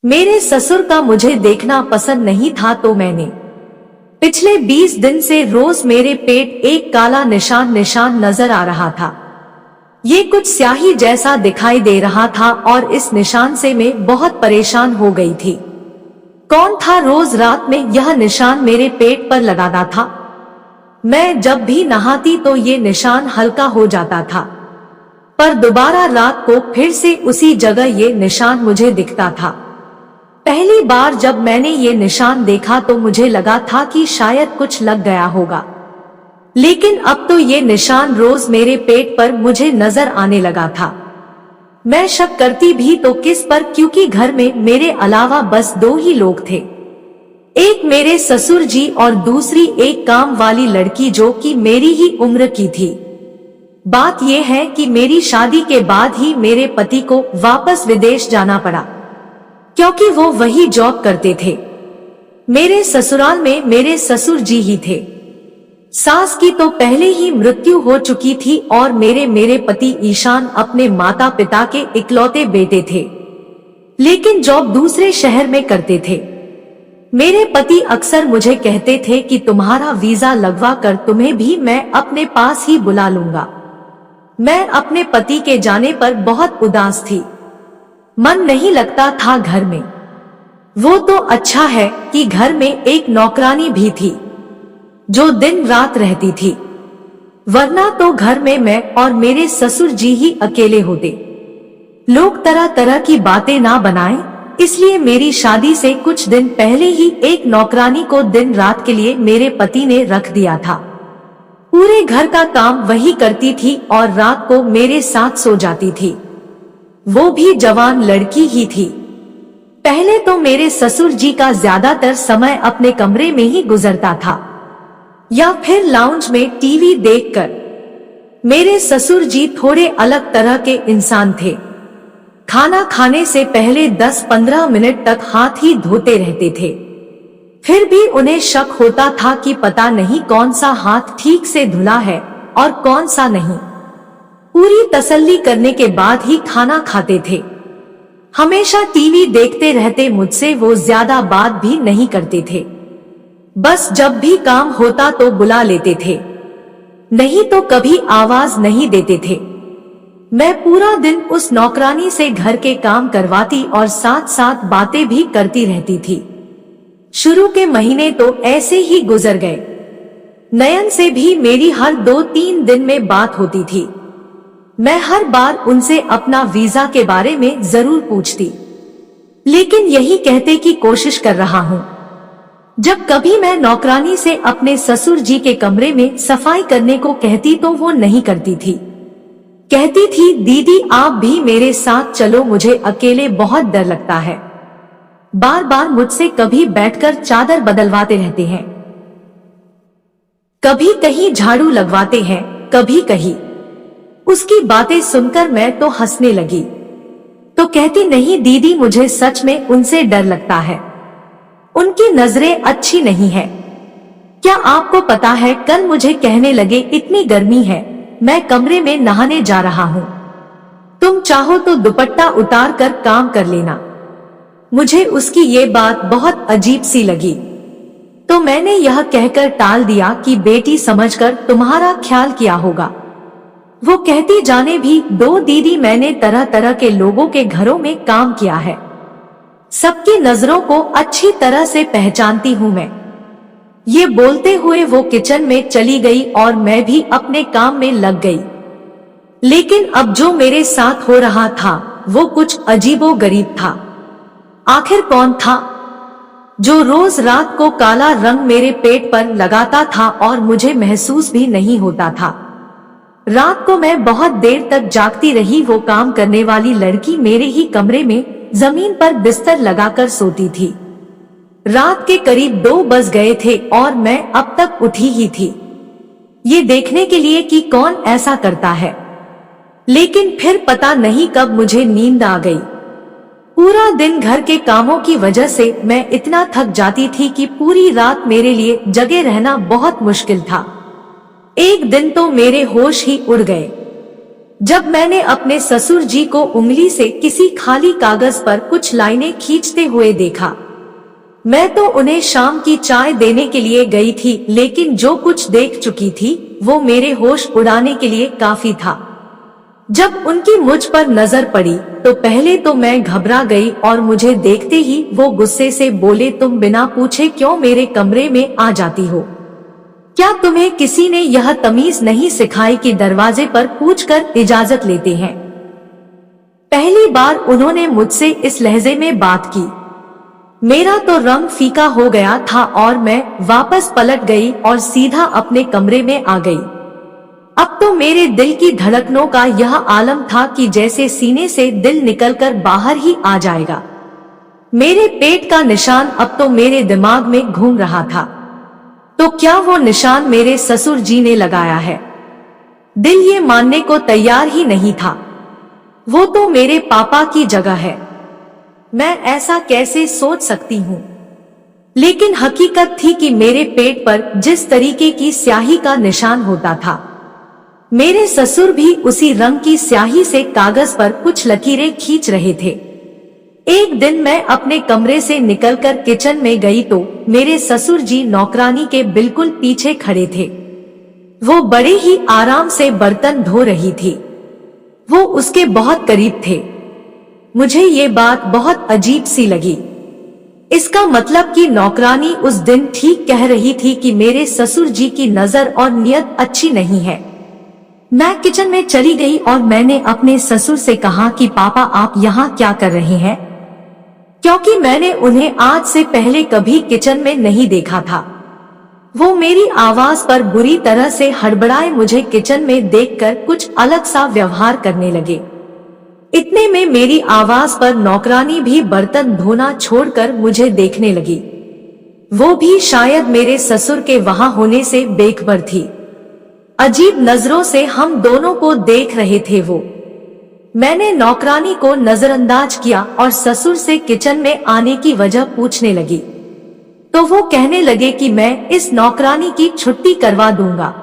मेरे ससुर का मुझे देखना पसंद नहीं था तो मैंने पिछले 20 दिन से रोज मेरे पेट एक काला निशान निशान नजर आ रहा था। ये कुछ स्याही जैसा दिखाई दे रहा था और इस निशान से मैं बहुत परेशान हो गई थी। कौन था रोज रात में यह निशान मेरे पेट पर लगाता था? मैं जब भी नहाती तो ये निशान हल्का हो जाता था, पर दोबारा रात को फिर से उसी जगह ये निशान मुझे दिखता था। पहली बार जब मैंने ये निशान देखा तो मुझे लगा था कि शायद कुछ लग गया होगा, लेकिन अब तो ये निशान रोज मेरे पेट पर मुझे नजर आने लगा था। मैं शक करती भी तो किस पर, क्योंकि घर में मेरे अलावा बस 2 ही लोग थे। एक मेरे ससुर जी और दूसरी एक काम वाली लड़की जो कि मेरी ही उम्र की थी। बात यह है कि मेरी शादी के बाद ही मेरे पति को वापस विदेश जाना पड़ा, क्योंकि वो वही जॉब करते थे। मेरे ससुराल में मेरे ससुर जी ही थे। सास की तो पहले ही मृत्यु हो चुकी थी और मेरे पति ईशान अपने माता पिता के इकलौते बेटे थे, लेकिन जॉब दूसरे शहर में करते थे। मेरे पति अक्सर मुझे कहते थे कि तुम्हारा वीजा लगवा कर तुम्हें भी मैं अपने पास ही बुला लूंगा। मैं अपने पति के जाने पर बहुत उदास थी, मन नहीं लगता था घर में। वो तो अच्छा है कि घर में एक नौकरानी भी थी जो दिन रात रहती थी, वरना तो घर में मैं और मेरे ससुर जी ही अकेले होते। लोग तरह तरह की बातें ना बनाएं, इसलिए मेरी शादी से कुछ दिन पहले ही एक नौकरानी को दिन रात के लिए मेरे पति ने रख दिया था। पूरे घर का काम वही करती थी और रात को मेरे साथ सो जाती थी। वो भी जवान लड़की ही थी। पहले तो मेरे ससुर जी का ज्यादातर समय अपने कमरे में ही गुजरता था या फिर लाउंज में टीवी देखकर। मेरे ससुर जी थोड़े अलग तरह के इंसान थे। खाना खाने से पहले 10-15 मिनट तक हाथ ही धोते रहते थे। फिर भी उन्हें शक होता था कि पता नहीं कौन सा हाथ ठीक से धुला है और कौन सा नहीं। पूरी तसल्ली करने के बाद ही खाना खाते थे। हमेशा टीवी देखते रहते, मुझसे वो ज्यादा बात भी नहीं करते थे। बस जब भी काम होता तो बुला लेते थे, नहीं तो कभी आवाज नहीं देते थे। मैं पूरा दिन उस नौकरानी से घर के काम करवाती और साथ साथ बातें भी करती रहती थी। शुरू के महीने तो ऐसे ही गुजर गए। नयन से भी मेरी हर 2-3 दिन में बात होती थी। मैं हर बार उनसे अपना वीजा के बारे में जरूर पूछती, लेकिन यही कहते कि कोशिश कर रहा हूँ। जब कभी मैं नौकरानी से अपने ससुर जी के कमरे में सफाई करने को कहती तो वो नहीं करती थी। कहती थी, दीदी आप भी मेरे साथ चलो, मुझे अकेले बहुत डर लगता है। बार बार मुझसे कभी बैठकर चादर बदलवाते रहते हैं, कभी कहीं झाड़ू लगवाते हैं, कभी कहीं। उसकी बातें सुनकर मैं तो हंसने लगी, तो कहती, नहीं दीदी मुझे सच में उनसे डर लगता है, उनकी नजरें अच्छी नहीं है। क्या आपको पता है, कल मुझे कहने लगे इतनी गर्मी है, मैं कमरे में नहाने जा रहा हूँ, तुम चाहो तो दुपट्टा उतार कर काम कर लेना। मुझे उसकी ये बात बहुत अजीब सी लगी, तो मैंने यह कहकर टाल दिया कि बेटी समझकर तुम्हारा ख्याल किया होगा। वो कहती, जाने भी दो दीदी, मैंने तरह तरह के लोगों के घरों में काम किया है, सबकी नजरों को अच्छी तरह से पहचानती हूँ मैं। ये बोलते हुए वो किचन में चली गई और मैं भी अपने काम में लग गई। लेकिन अब जो मेरे साथ हो रहा था वो कुछ अजीबोगरीब था। आखिर कौन था जो रोज रात को काला रंग मेरे पेट पर लगाता था और मुझे महसूस भी नहीं होता था। रात को मैं बहुत देर तक जागती रही। वो काम करने वाली लड़की मेरे ही कमरे में जमीन पर बिस्तर लगाकर सोती थी। रात के करीब 2 बज गए थे और मैं अब तक उठी ही थी, ये देखने के लिए कि कौन ऐसा करता है। लेकिन फिर पता नहीं कब मुझे नींद आ गई। पूरा दिन घर के कामों की वजह से मैं इतना थक जाती थी कि पूरी रात मेरे लिए जगे रहना बहुत मुश्किल था। एक दिन तो मेरे होश ही उड़ गए। जब मैंने अपने ससुर जी को उंगली से किसी खाली कागज पर कुछ लाइनें खींचते हुए देखा। मैं तो उन्हें शाम की चाय देने के लिए गई थी, लेकिन जो कुछ देख चुकी थी वो मेरे होश उड़ाने के लिए काफी था। जब उनकी मुझ पर नजर पड़ी तो पहले तो मैं घबरा गई और मुझे देखते ही वो गुस्से से बोले, तुम बिना पूछे क्यों मेरे कमरे में आ जाती हो? क्या तुम्हें किसी ने यह तमीज नहीं सिखाई कि दरवाजे पर पूछकर इजाजत लेते हैं? पहली बार उन्होंने मुझसे इस लहजे में बात की। मेरा तो रंग फीका हो गया था और मैं वापस पलट गई और सीधा अपने कमरे में आ गई। अब तो मेरे दिल की धड़कनों का यह आलम था कि जैसे सीने से दिल निकलकर बाहर ही आ जाएगा। मेरे पेट का निशान अब तो मेरे दिमाग में घूम रहा था। तो क्या वो निशान मेरे ससुर जी ने लगाया है? दिल ये मानने को तैयार ही नहीं था। वो तो मेरे पापा की जगह है। मैं ऐसा कैसे सोच सकती हूँ? लेकिन हकीकत थी कि मेरे पेट पर जिस तरीके की स्याही का निशान होता था, मेरे ससुर भी उसी रंग की स्याही से कागज पर कुछ लकीरें खींच रहे थे। एक दिन मैं अपने कमरे से निकलकर किचन में गई तो मेरे ससुर जी नौकरानी के बिल्कुल पीछे खड़े थे। वो बड़े ही आराम से बर्तन धो रही थी। वो उसके बहुत करीब थे। मुझे ये बात बहुत अजीब सी लगी। इसका मतलब कि नौकरानी उस दिन ठीक कह रही थी कि मेरे ससुर जी की नजर और नियत अच्छी नहीं है। मैं किचन में चली गई और मैंने अपने ससुर से कहा कि पापा आप यहाँ क्या कर रहे हैं? क्योंकि मैंने उन्हें आज से पहले कभी किचन में नहीं देखा था। वो मेरी आवाज पर बुरी तरह से हड़बड़ाए मुझे किचन में देखकर कुछ अलग सा व्यवहार करने लगे। इतने में मेरी आवाज पर नौकरानी भी बर्तन धोना छोड़कर मुझे देखने लगी। वो भी शायद मेरे ससुर के वहां होने से बेखबर थी। अजीब नजरों से हम दोनों को देख रहे थे वो। मैंने नौकरानी को नजरअंदाज किया और ससुर से किचन में आने की वजह पूछने लगी तो वो कहने लगे कि मैं इस नौकरानी की छुट्टी करवा दूंगा।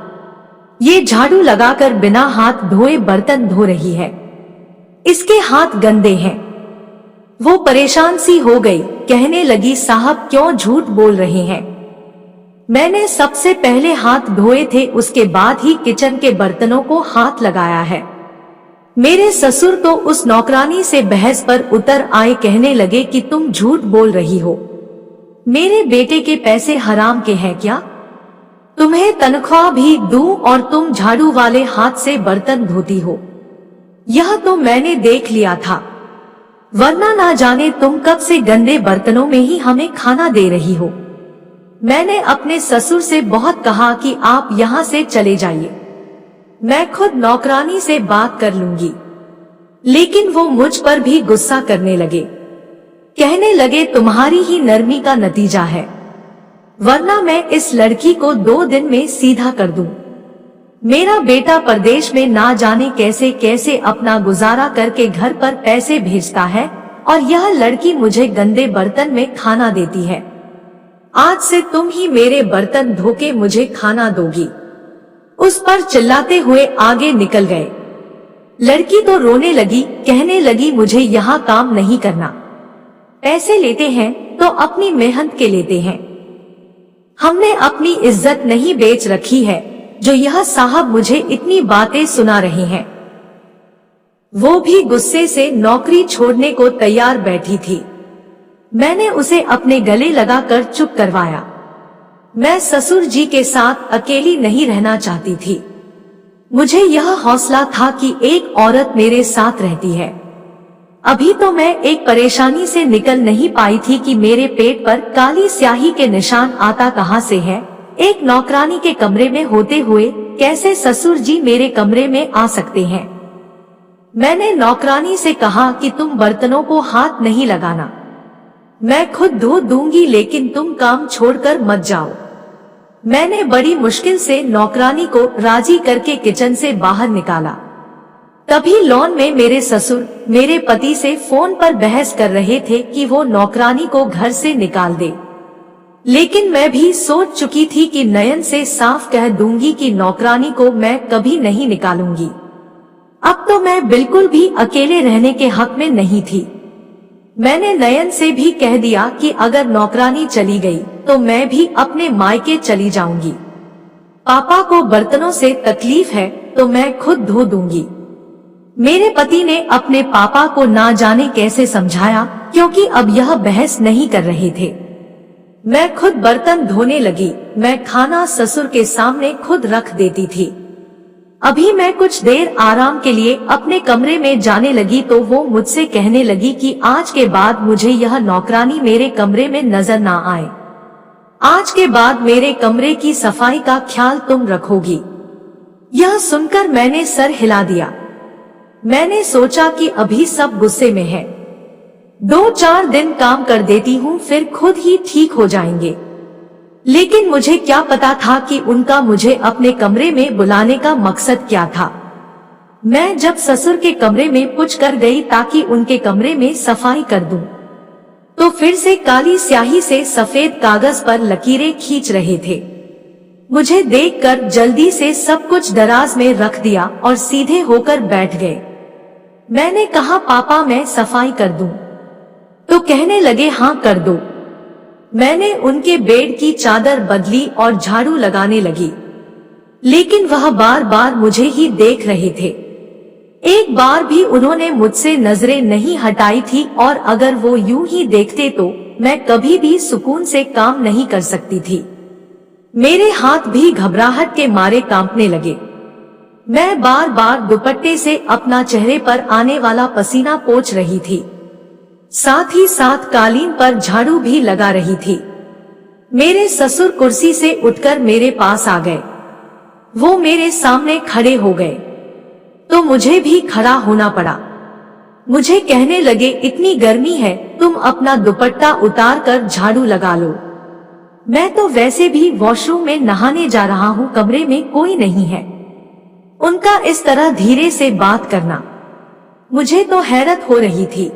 ये झाड़ू लगाकर बिना हाथ धोए बर्तन धो रही है। इसके हाथ गंदे हैं। वो परेशान सी हो गई, कहने लगी साहब क्यों झूठ बोल रहे हैं? मैंने सबसे पहले हाथ धोए थे, उसके बाद ही किचन के बर्तनों को हाथ लगाया है। मेरे ससुर तो उस नौकरानी से बहस पर उतर आए, कहने लगे कि तुम झूठ बोल रही हो। मेरे बेटे के पैसे हराम के हैं क्या? तुम्हें तनख्वाह भी दूं और तुम झाड़ू वाले हाथ से बर्तन धोती हो। यह तो मैंने देख लिया था, वरना ना जाने तुम कब से गंदे बर्तनों में ही हमें खाना दे रही हो। मैंने अपने ससुर से बहुत कहा कि आप यहाँ से चले जाइए, मैं खुद नौकरानी से बात कर लूंगी। लेकिन वो मुझ पर भी गुस्सा करने लगे, कहने लगे तुम्हारी ही नरमी का नतीजा है, वरना मैं इस लड़की को 2 दिन में सीधा कर दूं। मेरा बेटा परदेश में ना जाने कैसे कैसे अपना गुजारा करके घर पर पैसे भेजता है और यह लड़की मुझे गंदे बर्तन में खाना देती है। आज से तुम ही मेरे बर्तन धो के मुझे खाना दोगी। उस पर चिल्लाते हुए आगे निकल गए। लड़की तो रोने लगी, कहने लगी मुझे यहाँ काम नहीं करना। पैसे लेते हैं तो अपनी मेहनत के लेते हैं। हमने अपनी इज्जत नहीं बेच रखी है जो यह साहब मुझे इतनी बातें सुना रहे हैं। वो भी गुस्से से नौकरी छोड़ने को तैयार बैठी थी। मैंने उसे अपने गले लगाकर चुप करवाया। मैं ससुर जी के साथ अकेली नहीं रहना चाहती थी। मुझे यह हौसला था कि एक औरत मेरे साथ रहती है। अभी तो मैं एक परेशानी से निकल नहीं पाई थी कि मेरे पेट पर काली स्याही के निशान आता कहां से है। एक नौकरानी के कमरे में होते हुए कैसे ससुर जी मेरे कमरे में आ सकते हैं। मैंने नौकरानी से कहा कि तुम बर्तनों को हाथ नहीं लगाना, मैं खुद धो दूंगी, लेकिन तुम काम छोड़कर मत जाओ। मैंने बड़ी मुश्किल से नौकरानी को राजी करके किचन से बाहर निकाला। तभी लॉन में मेरे ससुर मेरे पति से फोन पर बहस कर रहे थे कि वो नौकरानी को घर से निकाल दे। लेकिन मैं भी सोच चुकी थी कि नयन से साफ कह दूंगी कि नौकरानी को मैं कभी नहीं निकालूंगी। अब तो मैं बिल्कुल भी अकेले रहने के हक में नहीं थी। मैंने नयन से भी कह दिया कि अगर नौकरानी चली गई तो मैं भी अपने मायके चली जाऊंगी। पापा को बर्तनों से तकलीफ है तो मैं खुद धो दूंगी। मेरे पति ने अपने पापा को ना जाने कैसे समझाया, क्योंकि अब यह बहस नहीं कर रहे थे। मैं खुद बर्तन धोने लगी। मैं खाना ससुर के सामने खुद रख देती थी। अभी मैं कुछ देर आराम के लिए अपने कमरे में जाने लगी तो वो मुझसे कहने लगी कि आज के बाद मुझे यह नौकरानी मेरे कमरे में नजर ना आए। आज के बाद मेरे कमरे की सफाई का ख्याल तुम रखोगी। यह सुनकर मैंने सर हिला दिया। मैंने सोचा कि अभी सब गुस्से में है, 2-4 दिन काम कर देती हूँ, फिर खुद ही ठीक हो जाएंगे। लेकिन मुझे क्या पता था कि उनका मुझे अपने कमरे में बुलाने का मकसद क्या था। मैं जब ससुर के कमरे में पूछ कर गई ताकि उनके कमरे में सफाई कर दूं, तो फिर से काली स्याही से सफेद कागज पर लकीरें खींच रहे थे। मुझे देखकर जल्दी से सब कुछ दराज में रख दिया और सीधे होकर बैठ गए। मैंने कहा, पापा मैं सफाई कर दूं? तो कहने लगे, हाँ कर दो। मैंने उनके बेड की चादर बदली और झाड़ू लगाने लगी, लेकिन वह बार बार मुझे ही देख रहे थे। एक बार भी उन्होंने मुझसे नजरें नहीं हटाई थी, और अगर वो यूं ही देखते तो मैं कभी भी सुकून से काम नहीं कर सकती थी। मेरे हाथ भी घबराहट के मारे कांपने लगे। मैं बार बार दुपट्टे से अपना चेहरे पर आने वाला पसीना पोंछ रही थी, साथ ही साथ कालीन पर झाड़ू भी लगा रही थी। मेरे ससुर कुर्सी से उठकर मेरे पास आ गए। वो मेरे सामने खड़े हो गए तो मुझे भी खड़ा होना पड़ा। मुझे कहने लगे, इतनी गर्मी है, तुम अपना दुपट्टा उतार कर झाड़ू लगा लो। मैं तो वैसे भी वॉशरूम में नहाने जा रहा हूँ, कमरे में कोई नहीं है। उनका इस तरह धीरे से बात करना मुझे तो हैरत हो रही थी।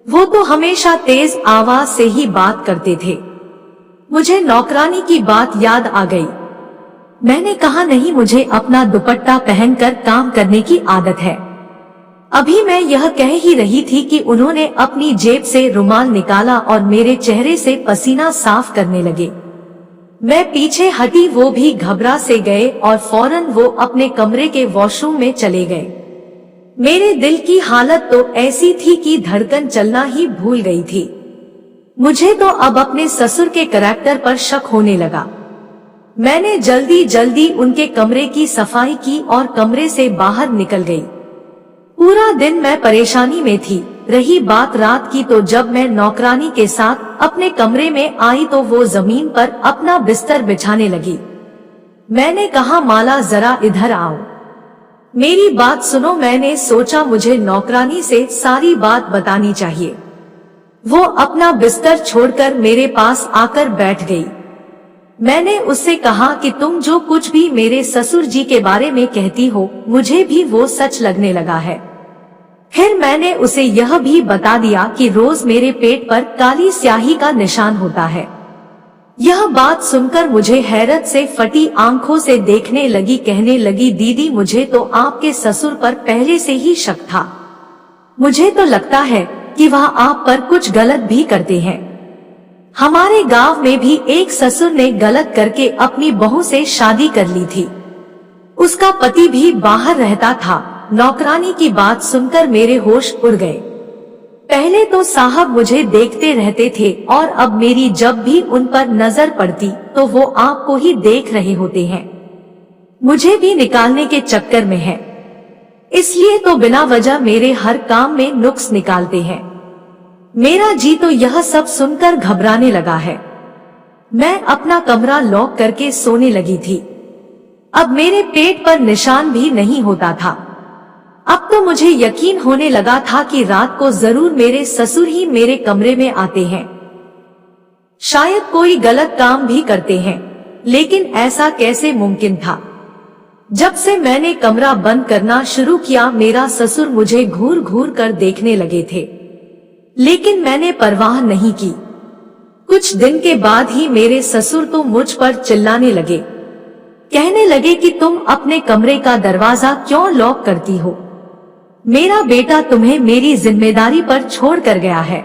वो तो हमेशा तेज आवाज से ही बात करते थे। मुझे नौकरानी की बात याद आ गई। मैंने कहा, नहीं, मुझे अपना दुपट्टा पहनकर काम करने की आदत है। अभी मैं यह कह ही रही थी कि उन्होंने अपनी जेब से रुमाल निकाला और मेरे चेहरे से पसीना साफ करने लगे। मैं पीछे हटी, वो भी घबरा से गए और फौरन वो अपने कमरे के वॉशरूम में चले गए। मेरे दिल की हालत तो ऐसी थी कि धड़कन चलना ही भूल गई थी। मुझे तो अब अपने ससुर के कैरेक्टर पर शक होने लगा। मैंने जल्दी जल्दी उनके कमरे की सफाई की और कमरे से बाहर निकल गई। पूरा दिन मैं परेशानी में थी। रही बात रात की, तो जब मैं नौकरानी के साथ अपने कमरे में आई तो वो जमीन पर अपना बिस्तर बिछाने लगी। मैंने कहा, माला जरा इधर आओ, मेरी बात सुनो। मैंने सोचा मुझे नौकरानी से सारी बात बतानी चाहिए। वो अपना बिस्तर छोड़कर मेरे पास आकर बैठ गई। मैंने उससे कहा कि तुम जो कुछ भी मेरे ससुर जी के बारे में कहती हो, मुझे भी वो सच लगने लगा है। फिर मैंने उसे यह भी बता दिया कि रोज मेरे पेट पर काली स्याही का निशान होता है। यह बात सुनकर मुझे हैरत से फटी आंखों से देखने लगी। कहने लगी, दीदी मुझे तो आपके ससुर पर पहले से ही शक था। मुझे तो लगता है कि वह आप पर कुछ गलत भी करते हैं। हमारे गांव में भी एक ससुर ने गलत करके अपनी बहू से शादी कर ली थी। उसका पति भी बाहर रहता था। नौकरानी की बात सुनकर मेरे होश उड़ गए। पहले तो साहब मुझे देखते रहते थे, और अब मेरी जब भी उन पर नजर पड़ती तो वो आपको ही देख रहे होते हैं। मुझे भी निकालने के चक्कर में है, इसलिए तो बिना वजह मेरे हर काम में नुक्स निकालते हैं। मेरा जी तो यह सब सुनकर घबराने लगा है। मैं अपना कमरा लॉक करके सोने लगी थी। अब मेरे पेट पर निशान भी नहीं होता था। अब तो मुझे यकीन होने लगा था कि रात को जरूर मेरे ससुर ही मेरे कमरे में आते हैं। शायद कोई गलत काम भी करते हैं, लेकिन ऐसा कैसे मुमकिन था। जब से मैंने कमरा बंद करना शुरू किया, मेरा ससुर मुझे घूर घूर कर देखने लगे थे, लेकिन मैंने परवाह नहीं की। कुछ दिन के बाद ही मेरे ससुर तो मुझ पर चिल्लाने लगे। कहने लगे कि तुम अपने कमरे का दरवाजा क्यों लॉक करती हो। मेरा बेटा तुम्हें मेरी जिम्मेदारी पर छोड़ कर गया है।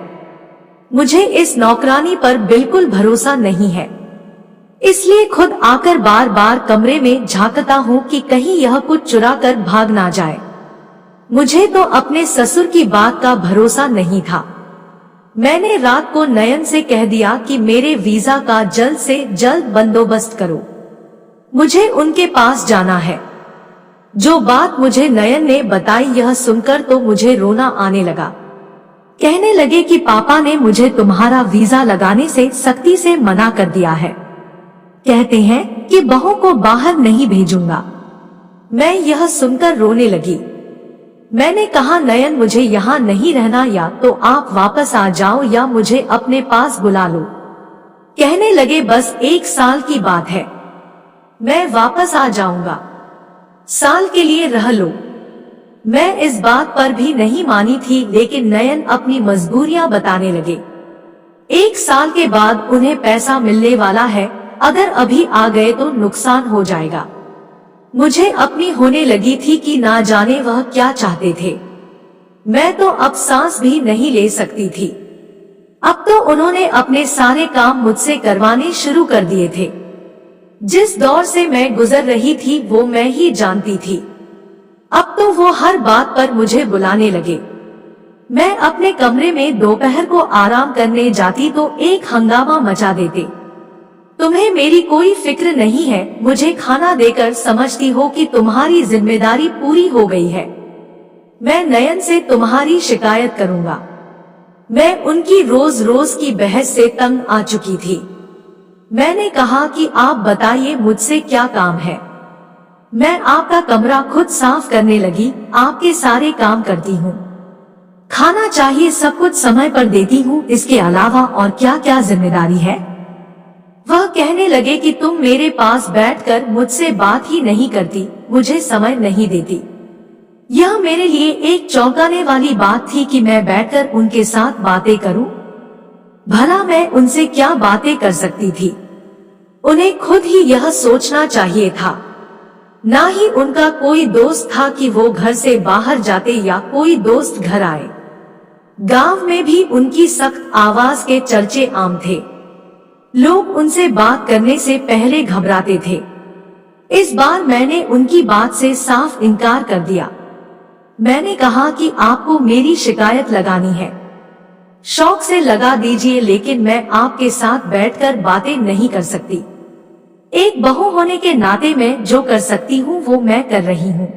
मुझे इस नौकरानी पर बिल्कुल भरोसा नहीं है, इसलिए खुद आकर बार बार कमरे में झांकता हूँ कि कहीं यह कुछ चुरा कर भाग ना जाए। मुझे तो अपने ससुर की बात का भरोसा नहीं था। मैंने रात को नयन से कह दिया कि मेरे वीजा का जल्द से जल्द बंदोबस्त करो, मुझे उनके पास जाना है। जो बात मुझे नयन ने बताई यह सुनकर तो मुझे रोना आने लगा। कहने लगे कि पापा ने मुझे तुम्हारा वीजा लगाने से सख्ती से मना कर दिया है। कहते हैं कि बहू को बाहर नहीं भेजूंगा। मैं यह सुनकर रोने लगी। मैंने कहा नयन मुझे यहाँ नहीं रहना, या तो आप वापस आ जाओ या मुझे अपने पास बुला लो। कहने लगे बस 1 साल की बात है, मैं वापस आ जाऊंगा, साल के लिए रह लो। मैं इस बात पर भी नहीं मानी थी, लेकिन नयन अपनी मजबूरियां बताने लगे। 1 साल के बाद उन्हें पैसा मिलने वाला है, अगर अभी आ गए तो नुकसान हो जाएगा। मुझे अपनी होने लगी थी कि ना जाने वह क्या चाहते थे। मैं तो अब सांस भी नहीं ले सकती थी। अब तो उन्होंने अपने सारे काम मुझसे करवाने शुरू कर दिए थे। जिस दौर से मैं गुजर रही थी वो मैं ही जानती थी। अब तो वो हर बात पर मुझे बुलाने लगे। मैं अपने कमरे में दोपहर को आराम करने जाती तो एक हंगामा मचा देते। तुम्हें मेरी कोई फिक्र नहीं है, मुझे खाना देकर समझती हो कि तुम्हारी जिम्मेदारी पूरी हो गई है। मैं नयन से तुम्हारी शिकायत करूंगा। मैं उनकी रोज रोज की बहस से तंग आ चुकी थी। मैंने कहा कि आप बताइए मुझसे क्या काम है। मैं आपका कमरा खुद साफ करने लगी, आपके सारे काम करती हूँ, खाना चाहिए सब कुछ समय पर देती हूँ, इसके अलावा और क्या क्या जिम्मेदारी है। वह कहने लगे कि तुम मेरे पास बैठकर मुझसे बात ही नहीं करती, मुझे समय नहीं देती। यह मेरे लिए एक चौंकाने वाली बात थी कि मैं बैठकर उनके साथ बातें करूं। भला मैं उनसे क्या बातें कर सकती थी? उन्हें खुद ही यह सोचना चाहिए था। ना ही उनका कोई दोस्त था कि वो घर से बाहर जाते या कोई दोस्त घर आए। गांव में भी उनकी सख्त आवाज के चर्चे आम थे। लोग उनसे बात करने से पहले घबराते थे। इस बार मैंने उनकी बात से साफ इनकार कर दिया। मैंने कहा कि आपको मेरी शिकायत लगानी है, शौक से लगा दीजिए, लेकिन मैं आपके साथ बैठकर बातें नहीं कर सकती। एक बहू होने के नाते मैं जो कर सकती हूँ वो मैं कर रही हूँ।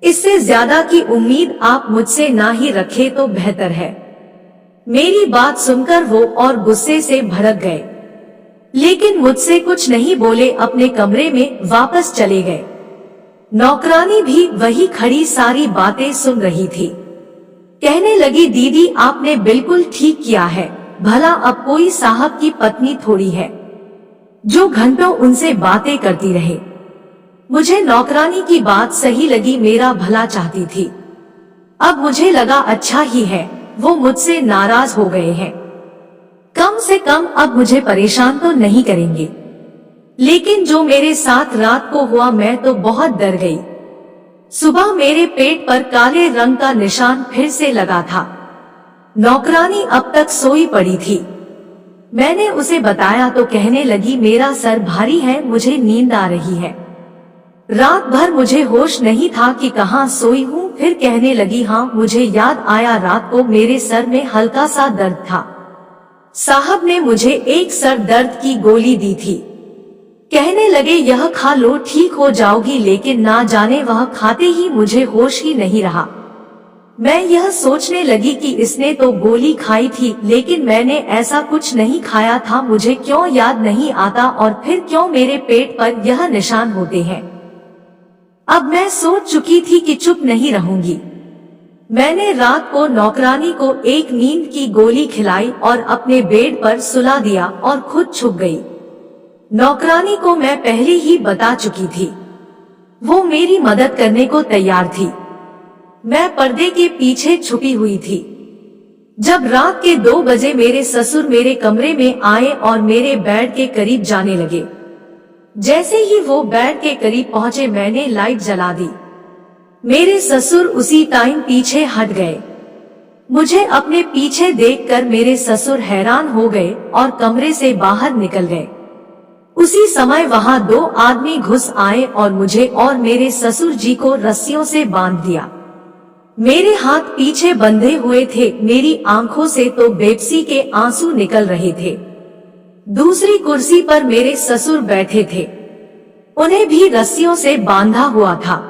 इससे ज्यादा की उम्मीद आप मुझसे ना ही रखे तो बेहतर है। मेरी बात सुनकर वो और गुस्से से भड़क गए, लेकिन मुझसे कुछ नहीं बोले, अपने कमरे में वापस चले गए। नौकरानी भी वही खड़ी सारी बातें सुन रही थी। कहने लगी दीदी आपने बिल्कुल ठीक किया है, भला अब कोई साहब की पत्नी थोड़ी है जो घंटों उनसे बातें करती रहे। मुझे नौकरानी की बात सही लगी, मेरा भला चाहती थी। अब मुझे लगा अच्छा ही है वो मुझसे नाराज हो गए हैं, कम से कम अब मुझे परेशान तो नहीं करेंगे। लेकिन जो मेरे साथ रात को हुआ मैं तो बहुत डर गई। सुबह मेरे पेट पर काले रंग का निशान फिर से लगा था। नौकरानी अब तक सोई पड़ी थी। मैंने उसे बताया तो कहने लगी मेरा सर भारी है, मुझे नींद आ रही है। रात भर मुझे होश नहीं था कि कहाँ सोई हूँ। फिर कहने लगी हाँ मुझे याद आया, रात को मेरे सर में हल्का सा दर्द था। साहब ने मुझे एक सर दर्द की गोली दी थी। कहने लगे यह खा लो ठीक हो जाओगी, लेकिन ना जाने वह खाते ही मुझे होश ही नहीं रहा। मैं यह सोचने लगी कि इसने तो गोली खाई थी, लेकिन मैंने ऐसा कुछ नहीं खाया था। मुझे क्यों याद नहीं आता, और फिर क्यों मेरे पेट पर यह निशान होते हैं। अब मैं सोच चुकी थी कि चुप नहीं रहूंगी। मैंने रात को नौकरानी को एक नींद की गोली खिलाई और अपने बेड पर सुला दिया और खुद छुप गई। नौकरानी को मैं पहले ही बता चुकी थी, वो मेरी मदद करने को तैयार थी। मैं पर्दे के पीछे छुपी हुई थी। जब रात के 2 बजे मेरे ससुर मेरे कमरे में आए और मेरे बेड के करीब जाने लगे। जैसे ही वो बेड के करीब पहुंचे मैंने लाइट जला दी। मेरे ससुर उसी टाइम पीछे हट गए। मुझे अपने पीछे देखकर मेरे ससुर हैरान हो गए और कमरे से बाहर निकल गए। उसी समय वहां 2 आदमी घुस आए और मुझे और मेरे ससुर जी को रस्सियों से बांध दिया। मेरे हाथ पीछे बंधे हुए थे, मेरी आंखों से तो बेबसी के आंसू निकल रहे थे। दूसरी कुर्सी पर मेरे ससुर बैठे थे, उन्हें भी रस्सियों से बांधा हुआ था।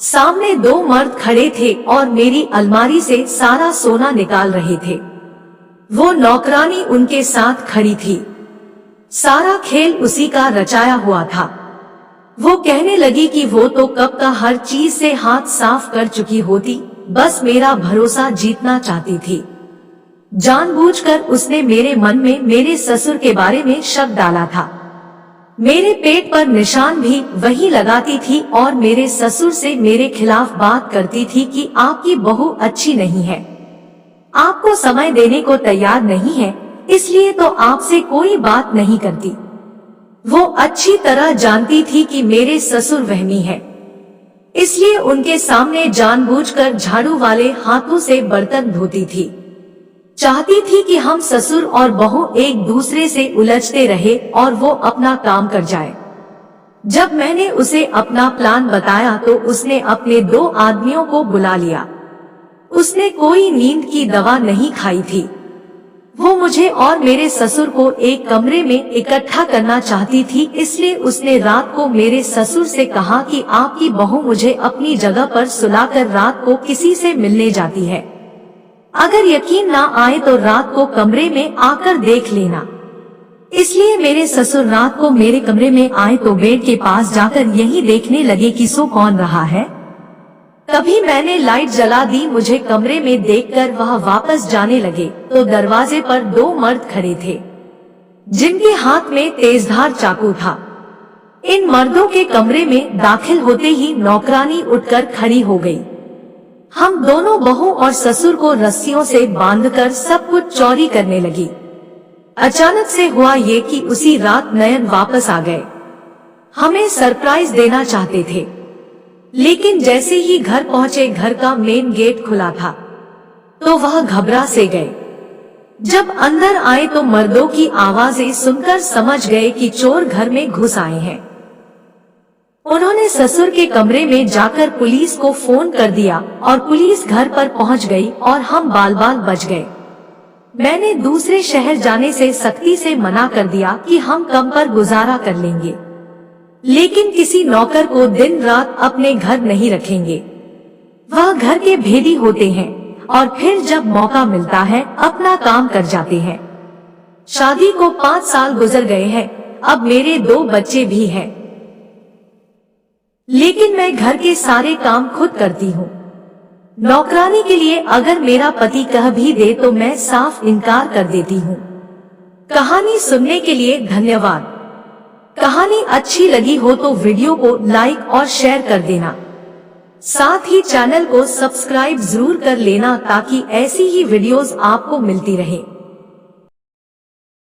सामने 2 मर्द खड़े थे और मेरी अलमारी से सारा सोना निकाल रहे थे। वो नौकरानी उनके साथ खड़ी थी। सारा खेल उसी का रचाया हुआ था। वो कहने लगी कि वो तो कब का हर चीज से हाथ साफ कर चुकी होती, बस मेरा भरोसा जीतना चाहती थी। जानबूझकर उसने मेरे मन में मेरे ससुर के बारे में शक डाला था। मेरे पेट पर निशान भी वही लगाती थी और मेरे ससुर से मेरे खिलाफ बात करती थी कि आपकी बहू अच्छी नहीं है, आपको समय देने को तैयार नहीं है, इसलिए तो आपसे कोई बात नहीं करती। वो अच्छी तरह जानती थी कि मेरे ससुर वहमी है, इसलिए उनके सामने जानबूझकर झाड़ू वाले हाथों से बर्तन धोती थी। चाहती थी कि हम ससुर और बहू एक दूसरे से उलझते रहे और वो अपना काम कर जाए। जब मैंने उसे अपना प्लान बताया तो उसने अपने 2 आदमियों को बुला लिया। उसने कोई नींद की दवा नहीं खाई थी। वो मुझे और मेरे ससुर को एक कमरे में इकट्ठा करना चाहती थी, इसलिए उसने रात को मेरे ससुर से कहा कि आपकी बहू मुझे अपनी जगह पर सुलाकर रात को किसी से मिलने जाती है। अगर यकीन ना आए तो रात को कमरे में आकर देख लेना। इसलिए मेरे ससुर रात को मेरे कमरे में आए तो बेड के पास जाकर यही देखने लगे कि सो कौन रहा है। तभी मैंने लाइट जला दी। मुझे कमरे में देखकर वह वापस जाने लगे तो दरवाजे पर 2 मर्द खड़े थे, जिनके हाथ में तेजधार चाकू था। इन मर्दों के कमरे में दाखिल होते ही नौकरानी उठकर खड़ी हो गई। हम दोनों बहू और ससुर को रस्सियों से बांधकर सब कुछ चोरी करने लगी। अचानक से हुआ ये कि उसी रात नयन वापस आ गए। हमें सरप्राइज देना चाहते थे, लेकिन जैसे ही घर पहुंचे घर का मेन गेट खुला था तो वह घबरा से गए। जब अंदर आए तो मर्दों की आवाजें सुनकर समझ गए कि चोर घर में घुस आए हैं। उन्होंने ससुर के कमरे में जाकर पुलिस को फोन कर दिया और पुलिस घर पर पहुंच गई और हम बाल बाल बच गए। मैंने दूसरे शहर जाने से सख्ती से मना कर दिया कि हम कम पर गुजारा कर लेंगे, लेकिन किसी नौकर को दिन रात अपने घर नहीं रखेंगे। वह घर के भेदी होते हैं और फिर जब मौका मिलता है अपना काम कर जाते हैं। शादी को 5 साल गुजर गए हैं, अब मेरे 2 बच्चे भी हैं, लेकिन मैं घर के सारे काम खुद करती हूँ। नौकरानी के लिए अगर मेरा पति कह भी दे तो मैं साफ इनकार कर देती हूँ। कहानी सुनने के लिए धन्यवाद। कहानी अच्छी लगी हो तो वीडियो को लाइक और शेयर कर देना। साथ ही चैनल को सब्सक्राइब जरूर कर लेना ताकि ऐसी ही वीडियोस आपको मिलती रहे।